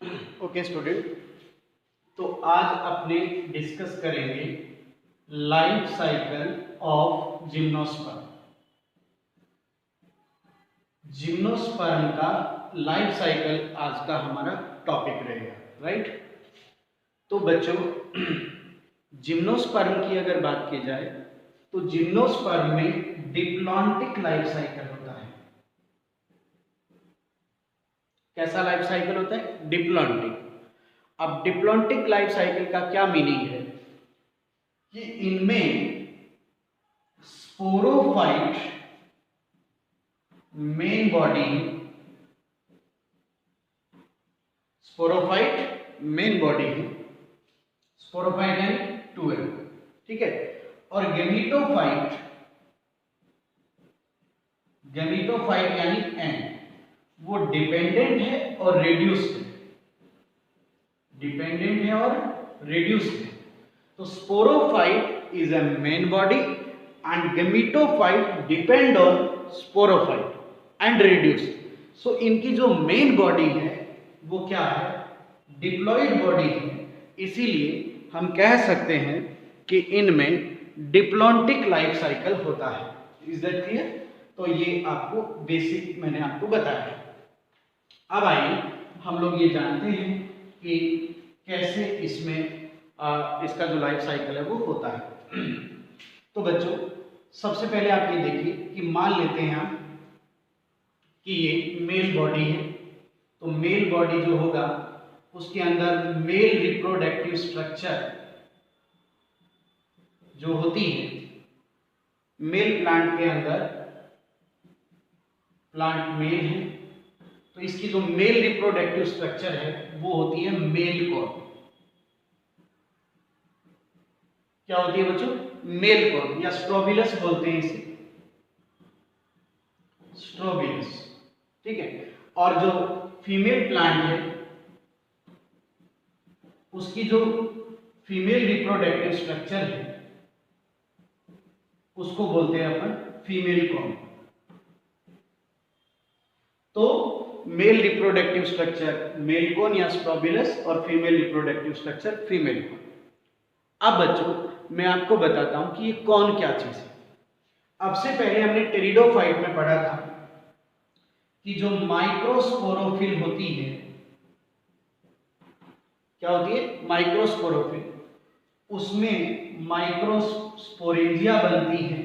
Okay student, तो आज अपने डिस्कस करेंगे life cycle of gymnosperm. Gymnosperm का लाइफ साइकिल आज का हमारा टॉपिक रहेगा, राइट। तो बच्चों, जिम्नोस्पर्म की अगर बात की जाए तो जिम्नोस्पर्म में डिप्लॉन्टिक लाइफ साइकिल होता है। कैसा लाइफ साइकिल होता है? डिप्लॉन्टिक। अब डिप्लॉन्टिक लाइफ साइकिल का क्या मीनिंग है कि इनमें sporophyte main body, sporophyte main body है, स्पोरोफाइट यानी 2L, ठीक है। और गेमिटोफाइट, गेमिटोफाइट यानी N, वो डिपेंडेंट है और रेड्यूस्ड है, डिपेंडेंट है और रेड्यूस्ड है। तो sporophyte is a main body and gametophyte depend on sporophyte and reduced. So इनकी जो मेन बॉडी है वो क्या है? डिप्लॉइड बॉडी है। इसीलिए हम कह सकते हैं कि इनमें डिप्लॉन्टिक लाइफ साइकिल होता है। Is that clear? तो ये आपको बेसिक मैंने आपको बताया है। अब आइए हम लोग ये जानते हैं कि कैसे इसमें इसका जो लाइफ साइकिल है वो होता है। तो बच्चों, सबसे पहले आप ये देखिए कि मान लेते हैं हम कि ये मेल बॉडी है। तो मेल बॉडी जो होगा उसके अंदर मेल रिप्रोडक्टिव स्ट्रक्चर जो होती है, मेल प्लांट के अंदर, प्लांट मेल है तो इसकी जो मेल रिप्रोडक्टिव स्ट्रक्चर है वो होती है मेल कॉर्ड। क्या होती है बच्चों? मेल कॉर्ड या स्ट्रोबिलस बोलते हैं इसे, स्ट्रोबिलस, ठीक है। और जो फीमेल प्लांट है उसकी जो फीमेल रिप्रोडक्टिव स्ट्रक्चर है उसको बोलते हैं अपन फीमेल कॉर्ड। तो male reproductive structure male cone या स्ट्रोबिलस और female reproductive structure female cone. अब बच्चों, मैं आपको बताता हूं कि ये कौन क्या चीज है। अब से पहले हमने टेरिडोफाइट में पढ़ा था कि जो माइक्रोस्पोरोफिल होती है, क्या होती है? माइक्रोस्पोरोफिल, उसमें माइक्रोस्पोरेंजिया बनती है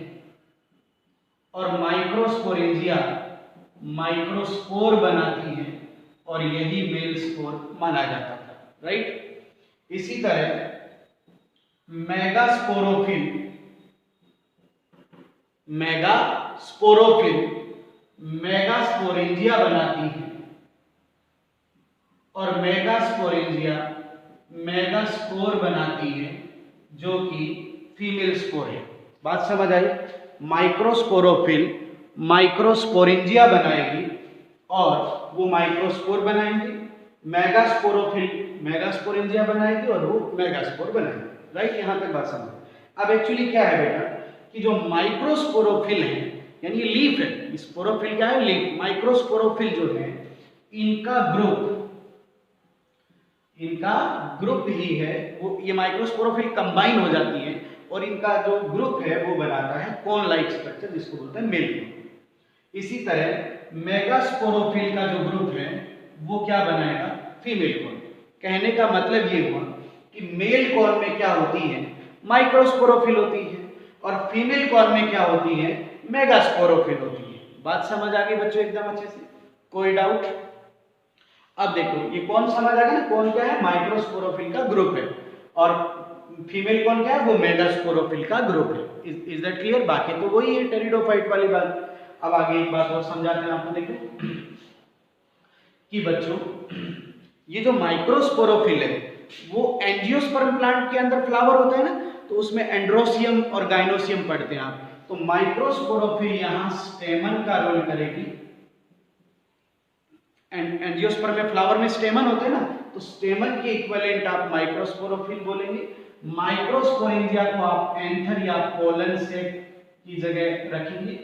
और माइक्रोस्पोरेंजिया माइक्रोस्पोर बनाती है और यही मेल स्पोर माना जाता था, राइट। इसी तरह मेगास्पोरोफिल, मेगास्पोरोफिल मेगास्पोरेंजिया बनाती है और मेगास्पोरेंजिया मेगास्पोर बनाती है जो कि फीमेल स्पोर है। बात समझ आई? माइक्रोस्पोरोफिल माइक्रोस्पोरेंजिया बनाएगी और वो माइक्रोस्पोर बनाएंगे, मेगास्पोरोफिल मेगास्पोरेंजिया बनाएगी और वो मेगास्पोर बनाएंगे, राइट। यहां तक बात समझ। अब एक्चुअली क्या है बेटा कि जो माइक्रोस्पोरोफिल है यानी लीफ है, स्पोरोफिल क्या है? लीफ। माइक्रोस्पोरोफिल जो है इनका ग्रुप ही है वो, ये माइक्रोस्पोरोफिल कंबाइन हो जाती है और इनका जो ग्रुप है वो बनाता है कोन लाइक स्ट्रक्चर जिसको बोलते हैं मेल कोन। इसी तरह मेगास्पोरोफिल का जो ग्रुप है वो क्या बनाएगा? Female cone. कहने का मतलब ये हुआ कि मेल कोन में क्या होती है? माइक्रोस्पोरोफिल होती है और फीमेल कोन में क्या होती है? मेगास्पोरोफिल होती है। बात समझ आ गई बच्चों एकदम अच्छे से? कोई डाउट? अब देखो ये कौन समझ आ गया ना, कौन क्या है? माइक्रोस्पोरोफिल का ग्रुप है और फीमेल कौन क्या है? वो मेगास्पोरोफिल का ग्रुप है। Is that clear? बाकी तो वही है टेरिडोफाइट वाली बात। अब आगे एक बात और समझाते हैं आपको। देखो कि बच्चों, ये जो माइक्रोस्पोरोफिल है वो एंजियोस्पर्म प्लांट के अंदर फ्लावर होता है ना, तो उसमें एंड्रोसियम और गाइनोसियम पढ़ते हैं आप। तो माइक्रोस्पोरोफिल यहां स्टेमन का रोल करेगी। एंजियोस्पर्म में फ्लावर में स्टेमन होते हैं ना, तो स्टेमन के इक्विवेलेंट आप माइक्रोस्पोरोफिल बोलेंगे। माइक्रोस्पोरेंजिया को आप एंथर या पोलन सेट की जगह रखेंगे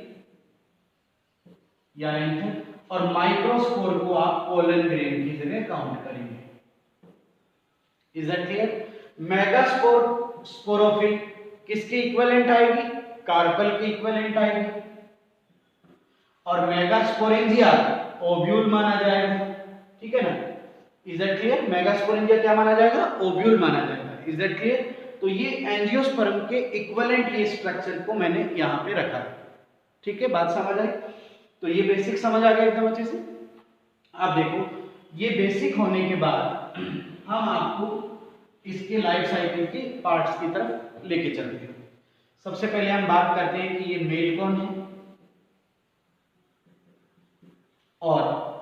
या एंथर, और माइक्रोस्पोर को आप पोलन ग्रेन की जगह काउंट करेंगे। Is that clear? मेगास्पोरोफिल किसके इक्विवेलेंट आएगी? कार्पल के इक्विवेलेंट आएगी। और मेगास्पोरेंजिया ओव्यूल माना जाएगा, ठीक है ना? Is that clear? मेगास्पोरेंजिया क्या माना जाएगा? ओव्यूल माना जाएगा। Is that clear? तो ये एंजियोस्पर्म के इक्विवेलेंट ये स्ट्रक्चर को मैंने यहां पे रखा है, ठीक है? बात समझ आई? तो ये बेसिक समझ आ गया एकदम अच्छे से। अब देखो, ये बेसिक होने के बाद हम आपको इसके लाइफ साइकिल के पार्ट्स की तरफ लेके चलते हैं। सबसे पहले हम बात करते हैं कि ये मेल कौन है और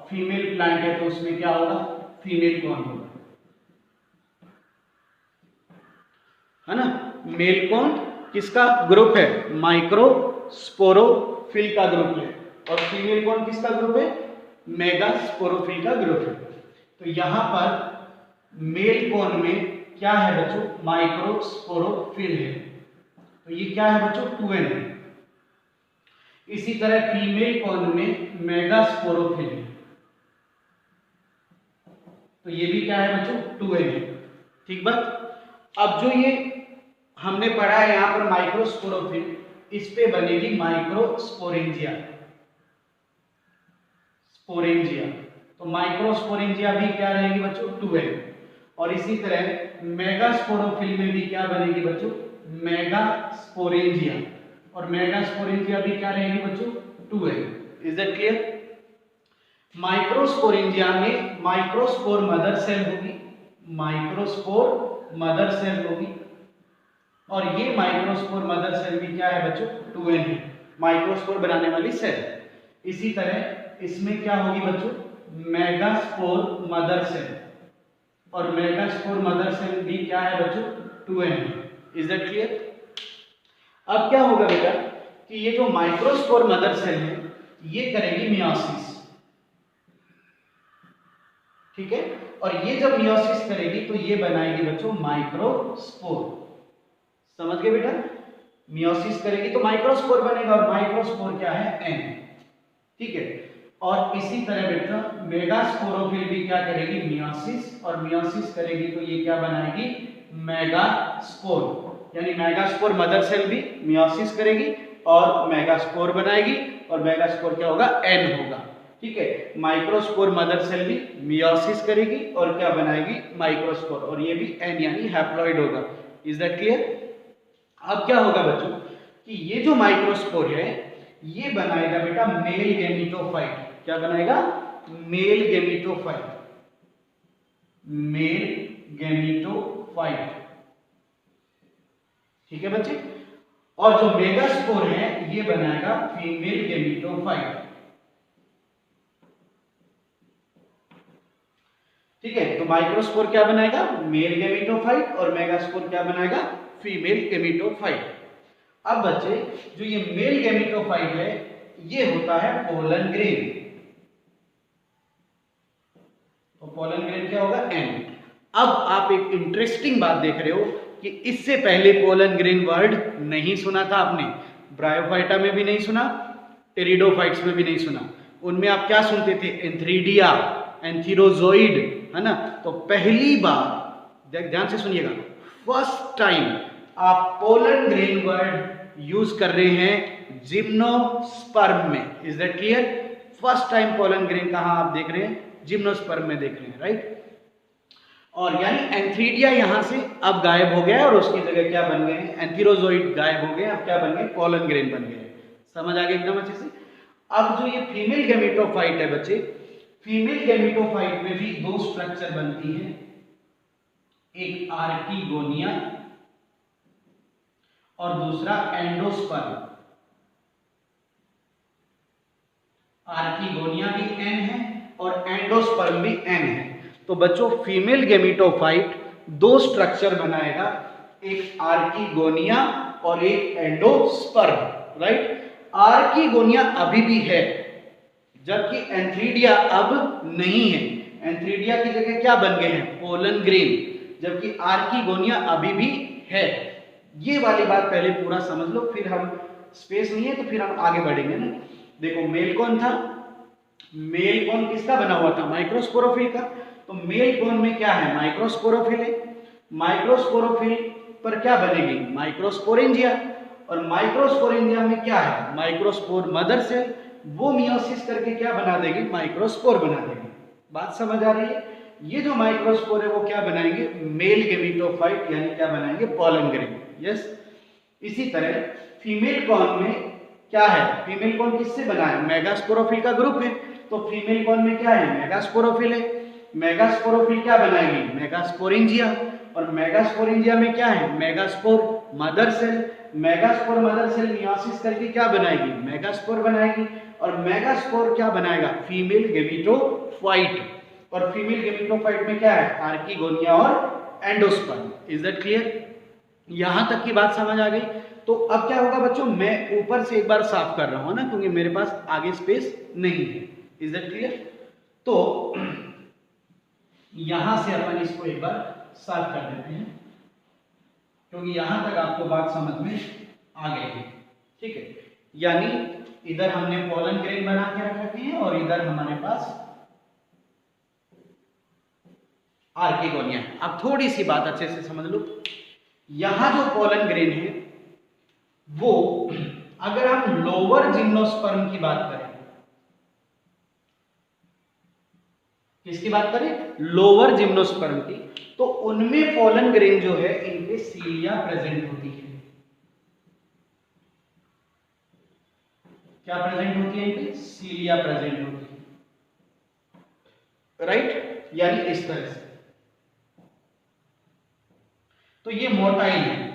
फीमेल प्लांट है, तो उसमें क्या होगा? फीमेल कौन होगा, है ना? मेल कौन किसका ग्रुप है? माइक्रोस्पोरोफिल का ग्रुप है। और फीमेल कौन किसका ग्रुप है? मेगास्पोरोफिल का ग्रुप है। तो यहां पर मेल कौन में क्या है बच्चों? माइक्रोस्पोरोफिल है। तो ये क्या है बच्चों? 2n है। इसी तरह फीमेल कौन में मेगास्पोरोफिल है, तो ये भी क्या है बच्चों? 2n है। ठीक बात? अब जो ये हमने पढ़ा है यहां पर माइक्रोस्पोरोफिल, इस पे बनेगी माइक्रोस्पोरेंजिया। स्पोरेंजिया, तो माइक्रोस्पोरेंजिया भी क्या रहेगी बच्चों? 2n। और इसी तरह मेगास्पोरोफिल में भी क्या बनेगी बच्चों? मेगास्पोरेंजिया। और मेगास्पोरेंजिया भी क्या रहेगी बच्चों? 2n। Is that clear? Microsporangia में माइक्रोस्पोर मदर सेल होगी, माइक्रोस्पोर मदर सेल होगी। और ये माइक्रोस्पोर मदर सेल भी क्या है बच्चों? 2n है, माइक्रोस्पोर बनाने वाली सेल। इसी तरह इसमें क्या होगी बच्चों? Megaspore mother cell. और मेगास्पोर मदर सेल भी क्या है बच्चों? 2n है। Is that clear? अब क्या होगा बेटा कि ये जो माइक्रोस्पोर मदर सेल है ये करेगी मियोसिस, ठीक है? और ये जब मियोसिस करेगी तो ये बनाएगी बच्चों माइक्रोस्पोर। समझ गए बेटा? मियोसिस करेगी तो माइक्रोस्पोर बनेगा, और माइक्रोस्पोर क्या है? n, ठीक है? और इसी तरह बेटा मेगास्पोरोफिल भी क्या करेगी? मियोसिस। और मियोसिस करेगी तो ये क्या बनाएगी? मेगास्पोर। यानी मेगास्पोर मदर सेल भी मियोसिस करेगी और मेगास्पोर बनाएगी, और मेगास्पोर क्या होगा? n होगा, ठीक है? माइक्रोस्पोर मदर सेल भी मियोसिस करेगी और क्या बनाएगी? माइक्रोस्पोर, और ये भी n यानी हैप्लॉइड होगा। Is that clear? अब क्या होगा बच्चों कि ये जो माइक्रोस्पोर है ये बनाएगा बेटा मेल गैमेटोफाइट। क्या बनाएगा? Male gametophyte. मेल गैमेटोफाइट, ठीक है बच्चे? और जो मेगास्पोर है ये बनाएगा फीमेल गैमेटोफाइट, ठीक है? तो माइक्रोस्पोर क्या बनाएगा? मेल गैमेटोफाइट, और मेगास्पोर क्या बनाएगा? Female gametophyte. अब बच्चे जो ये मेल गैमेटोफाइट है ये होता है पोलन ग्रेन। तो पोलन ग्रेन क्या होगा? n। अब आप एक इंटरेस्टिंग बात देख रहे हो कि इससे पहले पोलन ग्रेन वर्ड नहीं सुना था आपने, ब्रायोफाइटा में भी नहीं सुना, टेरिडोफाइट्स में भी नहीं सुना। उनमें आप क्या सुनते थे? एंथ्रीडिया, एंथीरोजोइड, है ना? तो पहली बार ध्यान से सुनिएगा, फर्स्ट टाइम आप पोलन ग्रेन वर्ड यूज कर रहे हैं जिम्नोस्पर्म में। Is that clear? First time pollen grain कहां आप देख रहे हैं? जिम्नोस्पर्म में देख रहे हैं, राइट? और यानी एंथ्रीडिया यहां से अब गायब हो गया और उसकी जगह क्या बन गए हैं? एंथीरोजोइड गायब हो गए, अब क्या बन गए? पोलन ग्रेन बन गए। समझ आ गया एकदम अच्छे से? अब जो ये फीमेल गैमेटोफाइट है बच्चे, फीमेल गैमेटोफाइट में भी दो स्ट्रक्चर बनती है, एक आर्किगोनिया और दूसरा एंडोस्पर्म। आर्किगोनिया भी n है और एंडोस्पर्म भी n है। तो बच्चों फीमेल गैमेटोफाइट दो स्ट्रक्चर बनाएगा, एक आर्किगोनिया और एक एंडोस्पर्म, राइट? आर्किगोनिया अभी भी है जबकि एंथ्रीडिया अब नहीं है। एंथ्रीडिया की जगह क्या बन गए हैं? पोलन ग्रेन, जबकि आर्किगोनिया अभी भी है। ये वाली बात पहले पूरा समझ लो, फिर हम स्पेस नहीं है तो फिर हम आगे बढ़ेंगे ना। देखो मेल कौन था? मेल कौन किसका बना हुआ था? माइक्रोस्पोरोफिल का। तो मेल कौन में क्या है? माइक्रोस्पोरोफिल है। माइक्रोस्पोरोफिल पर क्या बनेगी, माइक्रोस्पोरेंजिया। और माइक्रोस्पोरेंजिया में क्या है, माइक्रोस्पोर मदर सेल, वो मियोसिस करके क्या बना देगी, माइक्रोस्पोर बना देगी। बात समझ आ रही है। ये जो माइक्रोस्पोर है वो क्या बनाएंगे, मेल गेमेटोफाइट यानी क्या बनाएंगे, पॉलन ग्रेन। यस। इसी तरह फीमेल कॉर्न में क्या है, फीमेल कॉर्न किससे बना है, मेगास्पोरोफिल का ग्रुप है। तो फीमेल कॉर्न में क्या है, मेगास्पोरोफिल है। मेगास्पोरोफिल क्या बनाएगी, मेगास्पोरेंजिया। और मेगास्पोरेंजिया में क्या है, megaspore mother cell. Megaspore mother cell meiosis करके क्या बनाएगी, मेगास्पोर बनाएगी। और मेगास्पोर क्या बनाएगा, फीमेल गेमेटोफाइट। और फीमेल गेमेटोफाइट में क्या है, आर्किगोनिया और एंडोस्पर्म। Is that clear? यहां तक की बात समझ आ गई। तो अब क्या होगा बच्चों, मैं ऊपर से एक बार साफ कर रहा हूं ना, क्योंकि मेरे पास आगे स्पेस नहीं है। Is that clear? तो यहां से अपन इसको एक बार साफ कर देते हैं, क्योंकि यहां तक आपको बात समझ में आ गई है। ठीक है, यानी इधर हमने पॉलन ग्रेन बना के रखे हैं और इधर हमारे पास आर्किगोनिया। अब थोड़ी सी बात अच्छे से समझ लो। यहां जो पॉलन ग्रेन है वो, अगर हम लोअर जिम्नोस्पर्म की बात करें, किसकी बात करें, लोअर जिम्नोस्पर्म की, तो उनमें पॉलन ग्रेन जो है इनपे सीलिया प्रेजेंट होती है। क्या प्रेजेंट होती है, इनपे सीलिया प्रेजेंट होती है। राइट, यानी इस तरह से। तो ये मोटाइल है,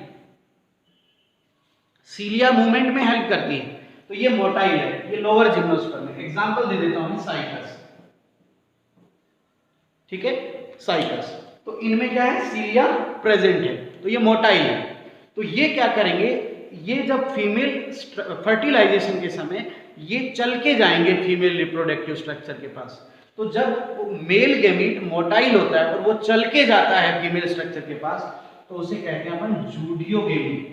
सीलिया मूवमेंट में हेल्प करती है, तो ये मोटाइल है, ये लोअर जिम्नोस्पर्म है। एग्जांपल दे देता हूं, साइकस। ठीक है, साइकस। तो इनमें क्या है, सीलिया प्रेजेंट है, तो ये मोटाइल है। तो ये क्या करेंगे, ये जब फीमेल फर्टिलाइजेशन के समय ये चल के जाएंगे फीमेल रिप्रोडक्टिव स्ट्रक्चर के पास। तो जब मेल गैमीट मोटाइल होता है और वो चल के जाता है फीमेल स्ट्रक्चर के पास, तो उसे कहते हैं अपन जूडियोगेमीट।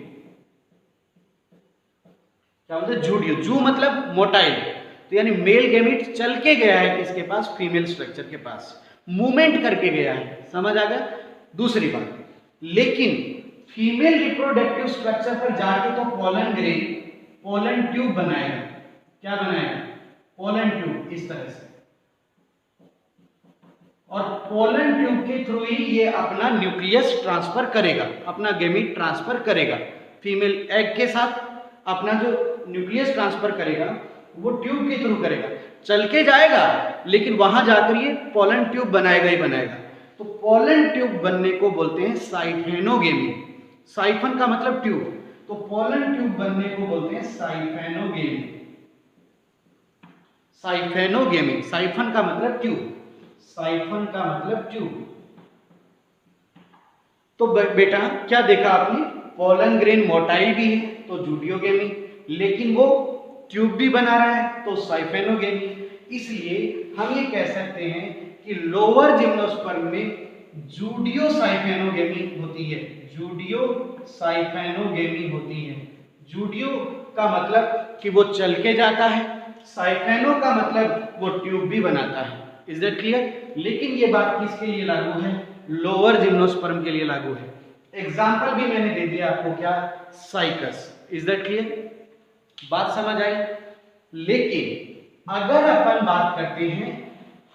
क्या बोलते हैं, जूडियो। जू मतलब मोटाइल, तो यानी मेल गैमीट चल के गया है किसके पास, फीमेल स्ट्रक्चर के पास, मूवमेंट करके गया है। समझ आ गया? दूसरी बात, लेकिन फीमेल रिप्रोडक्टिव स्ट्रक्चर पर जाके तो पॉलन ग्रेन पॉलन ट्यूब बनाएगा। क्या बनाएगा, पॉलन ट्यूब, इस तरह से। और पोलन ट्यूब के थ्रू ही ये अपना न्यूक्लियस ट्रांसफर करेगा, अपना गैमीट ट्रांसफर करेगा। फीमेल एग के साथ अपना जो न्यूक्लियस ट्रांसफर करेगा वो ट्यूब के थ्रू करेगा, चल के जाएगा, लेकिन वहां जाकर ये पोलन ट्यूब बनाएगा ही बनाएगा। तो पोलन ट्यूब बनने को बोलते हैं साइफेनोगेमी। साइफन का मतलब ट्यूब, तो पोलन ट्यूब बनने को बोलते हैं साइफेनोगेमी। साइफेनोगेमी, साइफन का मतलब ट्यूब, साइफन का मतलब ट्यूब। तो बेटा क्या देखा आपने, पोलन ग्रेन मोटाइल भी है तो जूडियोगेमी, लेकिन वो ट्यूब भी बना रहा है तो साइफेनोगेमी। इसलिए हम ये कह सकते हैं कि लोअर जिम्नोस्पर्म में जूडियो साइफेनोगेमी होती है, जूडियो साइफेनोगेमी होती है। जूडियो का मतलब कि वो चल के जाता है, साइफेनो का मतलब वो ट्यूब भी बनाता है। Is that clear? लेकिन ये बात किसके लिए लागू है, लोअर जिम्नोस्पर्म के लिए लागू है। एग्जाम्पल भी मैंने दे दिया आपको, क्या, साइकस। Is that clear? बात समझ आई? लेकिन अगर अपन बात करते हैं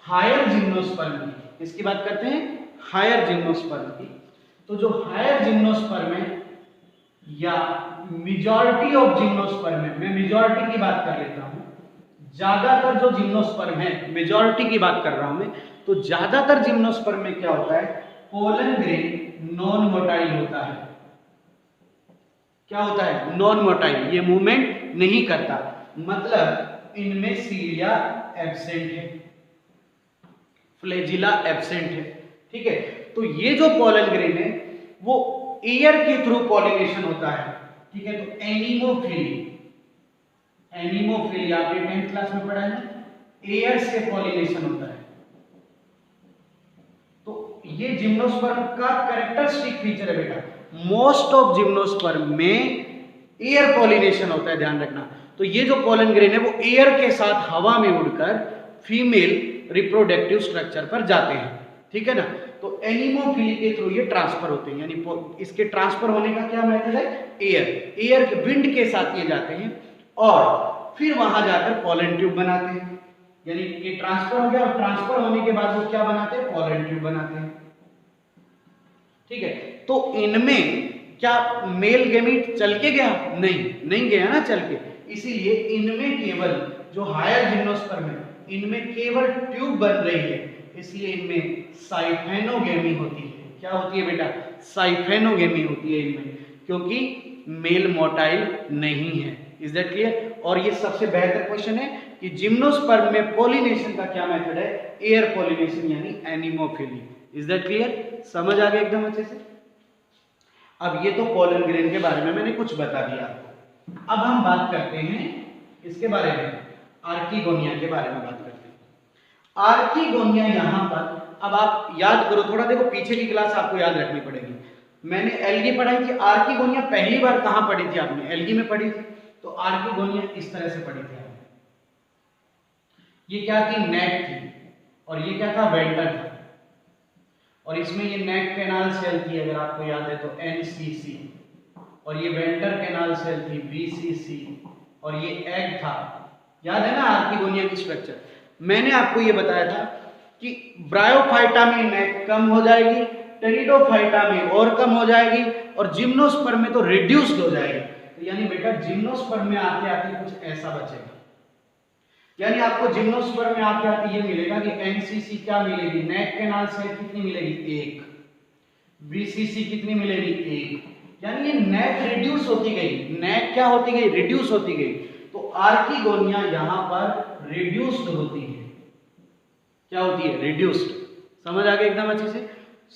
हायर जिम्नोस्पर्म की, इसकी बात करते हैं हायर जिम्नोस्पर्म की, तो जो हायर जिम्नोस्पर्म है या मेजॉरिटी ऑफ जिम्नोस्पर्म है, मैं मेजॉरिटी की बात कर लेता हूं, ज्यादातर जो जिम्नोस्पर्म है, मेजॉरिटी की बात कर रहा हूं मैं, तो ज्यादातर जिम्नोस्पर्म में क्या होता है, पोलन ग्रेन नॉन मोटाइल होता है। क्या होता है, नॉन मोटाइल, ये मूवमेंट नहीं करता, मतलब इनमें सीलिया एब्सेंट है, फ्लैजिला एब्सेंट है। ठीक है, तो ये जो पोलन ग्रेन है वो एयर के थ्रू पॉलिनेशन होता है। ठीक है, तो एनिमोफिली, एनिमोफिली आपने 10th क्लास में पढ़ा है ना, एयर से पॉलिनेशन होता है। तो ये जिम्नोस्पर्म का कैरेक्टरिस्टिक फीचर है बेटा, मोस्ट ऑफ जिम्नोस्पर्म में एयर पॉलिनेशन होता है, ध्यान रखना। तो ये जो पोलन ग्रेन है वो एयर के साथ हवा में उड़कर फीमेल रिप्रोडक्टिव स्ट्रक्चर पर जाते हैं। ठीक है ना। तो एनिमोफिली के थ्रू ये ट्रांसफर होते हैं, यानी इसके ट्रांसफर होने का क्या मेथड है, एयर विंड के साथ ये जाते हैं और फिर वहां जाकर पोलन ट्यूब बनाते हैं, यानी ये ट्रांसफर हो गया और ट्रांसफर होने के बाद वो क्या बनाते हैं, पोलन ट्यूब बनाते हैं, ठीक है। तो इनमें क्या मेल गेमीट चल के गया, नहीं गया ना चल के, इसीलिए इनमें केवल जो हायर जिम्नोस्पर्म है इनमें केवल ट्यूब बन रही है, इसलिए इनमें साइफेनोगेमी होती है। क्या होती है बेटा, साइफेनोगेमी होती है इनमें, क्योंकि मेल मोटाइल नहीं है। Is that clear. और ये सबसे बेहतर क्वेश्चन है कि जिम्नोस्पर्म में पॉलिनेशन का क्या मेथड है, एयर पॉलिनेशन यानी एनिमोफिली। इज दैट क्लियर, समझ आ गया एकदम अच्छे से। अब ये तो पोलन ग्रेन के बारे में मैंने कुछ बता दिया आपको। अब हम बात करते हैं इसके बारे में, आर्किगोनिया के बारे में बात करते हैं। आर्किगोनिया यहां पर, अब आप याद करो थोड़ा, देखो पीछे की क्लास आपको याद रखनी पड़ेगी। मैंने एल्गी पढ़ाई थी, आर्किगोनिया पहली बार कहां पढ़ी थी आपने, एल्गी में पढ़ी थी। तो आर्किगोनिया इस तरह से पढ़ी थी आपने। ये क्या थी, नेक थी, और ये क्या था, वेंटर था, और इसमें ये नेक कैनाल सेल थी अगर आपको याद है तो एनसीसी, और ये वेंटर कैनाल सेल थी वीसीसी, और ये एग था। याद है ना आर्किगोनिया की स्ट्रक्चर। मैंने आपको ये बताया था कि ब्रायोफाइटा में नेक कम हो जाएगी, टेरिडोफाइटा में और कम हो जाएगी, और जिम्नोस्पर्म में तो रिड्यूस्ड हो जाएगी। तो यानी बेटा जिम्नोस्पर्म में आते आते कुछ ऐसा बचेगा, यानी आपको जिम्नोस्पर्म में आते आते ये मिलेगा कि एनसीसी क्या मिलेगी, नेक कैनाल सेल कितनी मिलेगी, 1, वीसीसी कितनी मिलेगी, 1, यानी ये नेक रिड्यूस होती गई, नेक क्या होती गई, रिड्यूस होती गई। तो आर्किगोनिया यहां पर रिड्यूस्ड होती है। क्या होती है, रिड्यूस्ड। समझ आ गया एकदम अच्छे से।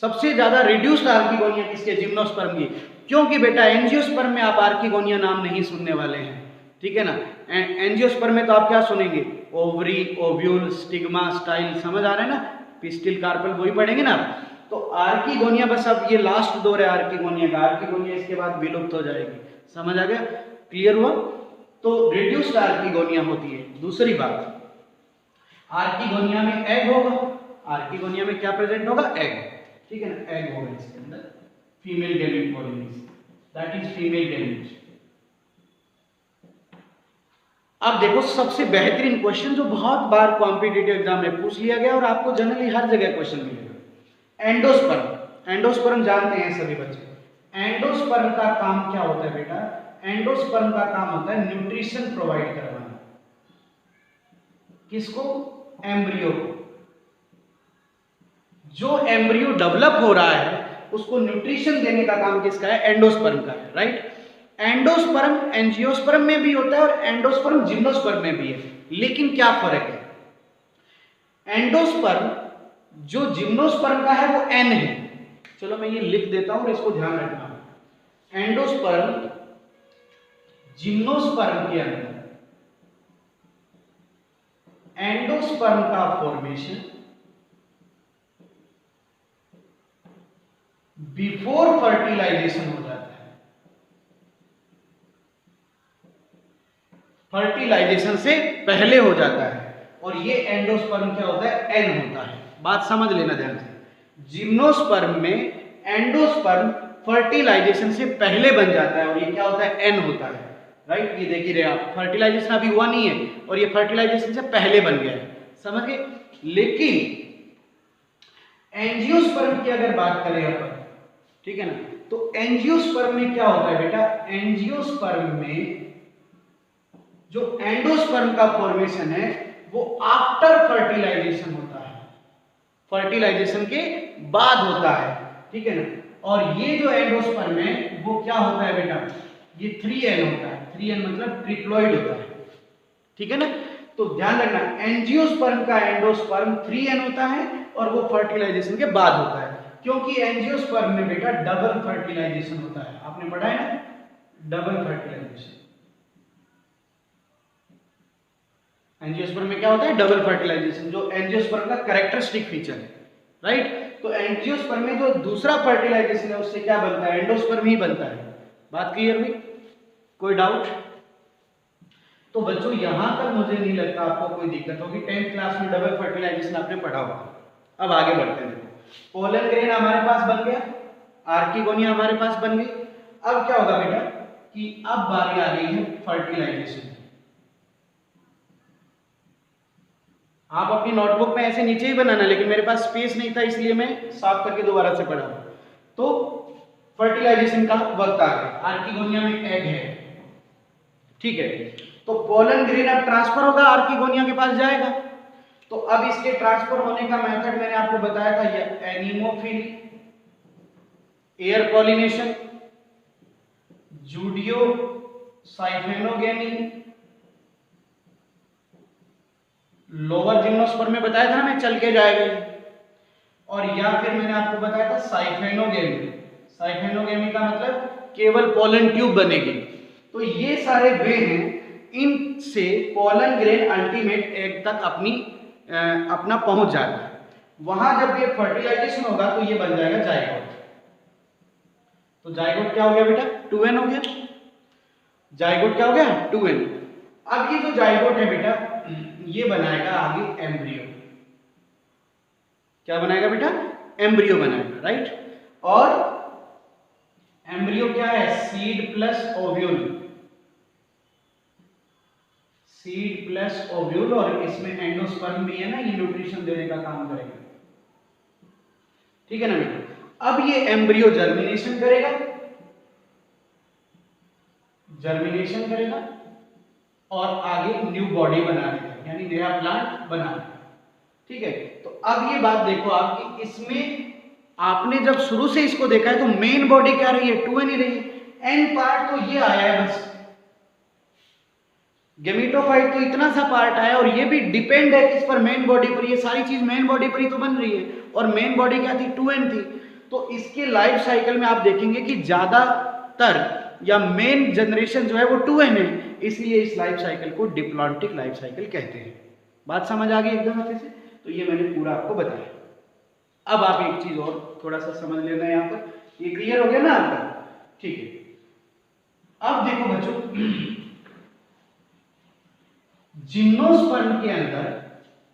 सबसे ज्यादा रिड्यूस्ड आर्किगोनिया किसके, जिम्नोस्पर्म की, क्योंकि बेटा एंजियोस्पर्म में आप आर्किगोनिया नाम नहीं सुनने वाले हैं, ठीक है ना। एंजियोस्पर्म में तो आप क्या सुनेंगे, ओवरी, ओव्यूल, स्टिग्मा, स्टाइल, समझ आ रहा है ना, पिस्टिल, कार्पल, वही पढ़ेंगे ना। तो आर्किगोनिया बस अब ये लास्ट दौर है आर्किगोनिया का, आर्किगोनिया इसके बाद विलुप्त हो जाएगी। समझ आ गया, क्लियर हुआ। तो रिड्यूस्ड आर्किगोनिया होती है। दूसरी बात, आर्किगोनिया में एग होगा, आर्किगोनिया में क्या प्रेजेंट होगा, एग, ठीक है ना, एग होगा इसके अंदर, फीमेल गैमेट पॉलिनेज, दैट इज फीमेल गैमेट। अब देखो सबसे बेहतरीन क्वेश्चन जो बहुत बार कॉम्पिटिटिव एग्जाम में पूछ लिया गया और आपको जनरली हर जगह क्वेश्चन मिलेगा, एंडोस्पर्म। एंडोस्पर्म जानते हैं सभी बच्चे। एंडोस्पर्म का काम क्या होता है बेटा, एंडोस्पर्म का काम होता है न्यूट्रिशन प्रोवाइड करवाना। किसको, एम्ब्रियो को। जो एम्ब्रियो डेवलप हो रहा है उसको न्यूट्रिशन देने का काम किसका है, एंडोस्पर्म का है, राइट। एंडोस्पर्म एंजियोस्पर्म में भी होता है और एंडोस्पर्म जिम्नोस्पर्म में भी है, लेकिन क्या फर्क है, एंडोस्पर्म जो जिम्नोस्पर्म का है वो एन है। चलो मैं ये लिख देता हूं और इसको ध्यान रखना। एंडोस्पर्म जिम्नोस्पर्म के अंदर एंडोस्पर्म का फॉर्मेशन बिफोर फर्टिलाइजेशन हो जाता है। फर्टिलाइजेशन से पहले हो जाता है, और ये एंडोस्पर्म क्या होता है, एन होता है। बात समझ लेना ध्यान से। जिम्नोस्पर्म में एंडोस्पर्म फर्टिलाइजेशन से पहले बन जाता है और ये क्या होता है, एन होता है, राइट। ये देख ही रहे आप, फर्टिलाइजेशन अभी हुआ नहीं है और ये फर्टिलाइजेशन से पहले बन गया है, समझ गए। लेकिन एंजियोस्पर्म की अगर बात करें अपन, ठीक है ना, तो एंजियोस्पर्म में क्या होता है बेटा, एंजियोस्पर्म में जो एंडोस्पर्म का फॉर्मेशन है वो आफ्टर फर्टिलाइजेशन होता है, फर्टिलाइजेशन के बाद होता है, ठीक है ना। और ये जो एंडोस्पर्म है वो क्या होता है बेटा, ये 3n होता है। 3n मतलब ट्रिप्लॉइड होता है, ठीक है ना। तो ध्यान रखना, एंजियोस्पर्म का एंडोस्पर्म 3n होता है और वो फर्टिलाइजेशन के बाद होता है, क्योंकि एंजियोस्पर्म में बेटा डबल फर्टिलाइजेशन होता है। आपने पढ़ा है ना, डबल फर्टिलाइजेशन। एंजियोस्पर्म में क्या होता है, डबल फर्टिलाइजेशन, जो एंजियोस्पर्म का कैरेक्टरिस्टिक फीचर है, राइट। तो एंजियोस्पर्म में जो दूसरा फर्टिलाइजेशन है उससे क्या बनता है, एंडोस्पर्म ही बनता है। बात क्लियर हुई, कोई डाउट। तो बच्चों यहां तक मुझे नहीं लगता आपको कोई दिक्कत होगी। 10th क्लास में डबल फर्टिलाइजेशन आपने पढ़ा होगा। अब आगे बढ़ते हैं। देखो पोलन ग्रेन हमारे पास बन गया, आर्किगोनिया हमारे पास बन गई। अब क्या होगा बेटा कि अब बारी आ गई है फर्टिलाइजेशन। आप अपनी नोटबुक में ऐसे नीचे ही बनाना, लेकिन मेरे पास स्पेस नहीं था इसलिए मैं साफ करके दोबारा से पढ़ा। तो फर्टिलाइजेशन का वक्त आ गया, आर्किगोनिया में एग है, ठीक है। तो पोलन ग्रेन अब ट्रांसफर होगा, आर्किगोनिया के पास जाएगा। तो अब इसके ट्रांसफर होने का मेथड मैंने आपको बताया था, ये एनीमोफिली, एयर पॉलिनेशन, जूडियो साइफेनोगेमी, लोअर जिम्नोस्पर्म में बताया था ना मैं, चल के जाएगा, और या फिर मैंने आपको बताया था साइफेनोगेमी। साइफेनोगेमी का मतलब केवल पोलन ट्यूब बनेगी। तो ये सारे वे हैं, इनसे पोलन ग्रेन अल्टीमेट एग तक अपना पहुंच जाता है। वहां जब ये फर्टिलाइजेशन होगा तो ये बन जाएगा जाइगोट। तो जाइगोट क्या हो गया बेटा, 2n हो गया। जाइगोट क्या हो गया, 2n। अब ये जो जाइगोट है बेटा, ये बनाएगा आगे एम्ब्रियो। क्या बनाएगा बेटा, एम्ब्रियो बनाएगा, राइट। और एम्ब्रियो क्या है, seed plus ovule, seed plus ovule, और इसमें एंडोस्पर्म भी है ना, ये न्यूट्रिशन देने का काम करेगा, ठीक है ना बेटा। अब ये एम्ब्रियो जर्मिनेशन करेगा, जर्मिनेशन करेगा और आगे न्यू बॉडी बना देगा, यानी नया प्लांट बना देगा, ठीक है। तो अब ये बात देखो आपकी, इसमें आपने जब शुरू से इसको देखा है तो मेन बॉडी क्या रही है, 2n ही रही है। एन पार्ट तो ये आया है बस, गेमेटोफाइट तो इतना सा पार्ट आया, और ये भी डिपेंड है किस पर, मेन बॉडी पर। ये सारी चीज मेन बॉडी पर ही तो बन रही है, और मेन बॉडी क्या थी, 2n थी। तो इसके लाइफ साइकिल में आप देखेंगे कि ज्यादातर या मेन जनरेशन जो है वो 2n है, इसलिए इस लाइफ साइकिल को डिप्लॉन्टिक लाइफ साइकिल कहते हैं। बात समझ आ गई एकदम अच्छे से। तो ये मैंने पूरा आपको बताया। अब आप एक चीज और थोड़ा सा समझ लेना यहाँ पर, ये क्लियर हो गया ना आपका, ठीक है। अब देखो बच्चों, जिम्नोस्पर्म के अंदर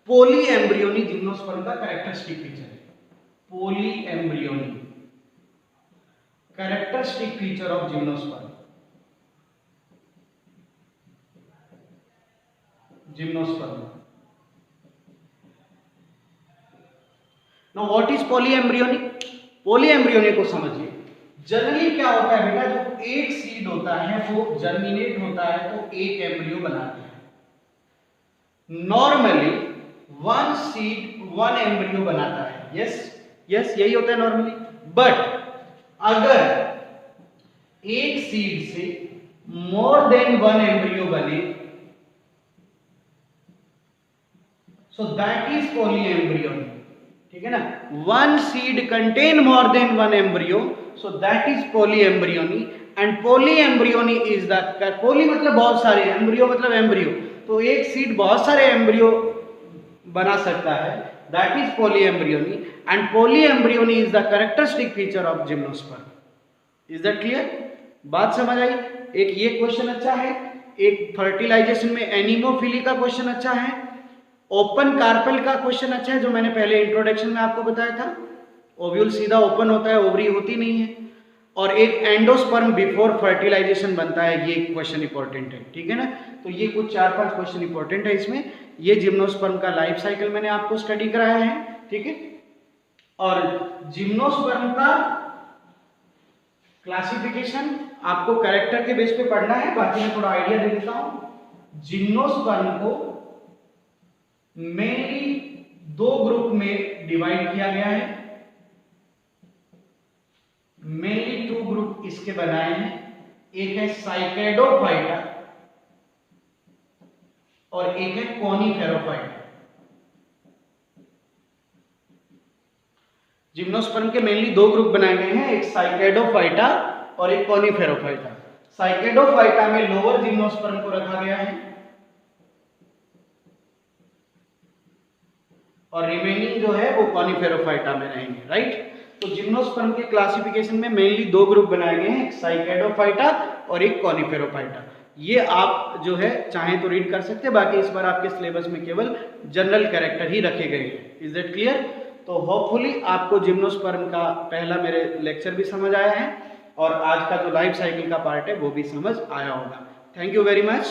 पोली एम्ब्रियोनी जिम्नोस्पर्म का कैरेक्टरिस्टिक फीचर है। Poly embryony characteristic feature of gymnosperm, gymnosperm. Now what is polyembryony? Polyembryony को समझिए। जनरली क्या होता है बेटा, जो एक सीड होता है वो जर्मिनेट होता है तो एक एम्ब्रियो बनाता है। Normally one seed one embryo बनाता है, यस यस यही होता है नॉर्मली। बट अगर एक सीड से मोर देन वन एम्ब्रियो बने, सो दैट इज पॉलीएम्ब्रियोनी, ठीक है ना। One seed contain more than one embryo, so that is polyembryony. And polyembryony is the, poly मतलब बहुत सारे, एम्ब्रियो मतलब एम्ब्रियो, तो एक सीड बहुत सारे एम्ब्रियो बना सकता है, that is polyembryony. And polyembryony is the characteristic feature of gymnosperm. Is that clear? बात समझ आई? एक ये क्वेश्चन अच्छा है, एक फर्टिलाइजेशन में एनीमोफिली का क्वेश्चन अच्छा है, ओपन कार्पेल का क्वेश्चन अच्छा है, जो मैंने पहले इंट्रोडक्शन में आपको बताया था। ओव्यूल सीधा ओपन होता है, ओवरी होती नहीं है। और एक एंडोस्पर्म बिफोर फर्टिलाइजेशन बनता है, ये क्वेश्चन इंपॉर्टेंट है, ठीक है ना। तो ये कुछ 4-5 क्वेश्चन इंपॉर्टेंट है इसमें। ये जिम्नोस्पर्म का लाइफ साइकिल मैंने आपको स्टडी कराया है, ठीक है। और जिम्नोस्पर्म का क्लासिफिकेशन आपको कैरेक्टर के बेस पे पढ़ना है, बाकी मैं थोड़ा आइडिया दे देता हूं। जिम्नोस्पर्म को मेनली 2 ग्रुप में डिवाइड किया गया है। मेनली 2 ग्रुप इसके बनाए हैं, एक है साइकेडोफाइटा और एक है कोनिफेरोफाइटा। जिम्नोस्पर्म के मेनली 2 ग्रुप बनाए गए हैं, एक साइकेडोफाइटा और एक कोनिफेरोफाइटा। साइकेडोफाइटा में लोअर जिम्नोस्पर्म को रखा गया है और रिमेनिंग जो है वो कोनिफेरोफाइटा में रहेंगे, राइट। तो जिम्नोस्पर्म के क्लासिफिकेशन में मेनली 2 ग्रुप बनाए गए हैं, एक साइकेडोफाइटा और एक कोनिफेरोफाइटा। ये आप जो है चाहें तो रीड कर सकते हैं, बाकी इस बार आपके सिलेबस में केवल जनरल कैरेक्टर ही रखे गए हैं। Is that clear? तो होपफुली आपको जिम्नोस्पर्म का पहला मेरे लेक्चर भी समझ आया है और आज का जो लाइफ साइकिल का पार्ट है वो भी समझ आया होगा। Thank you very much.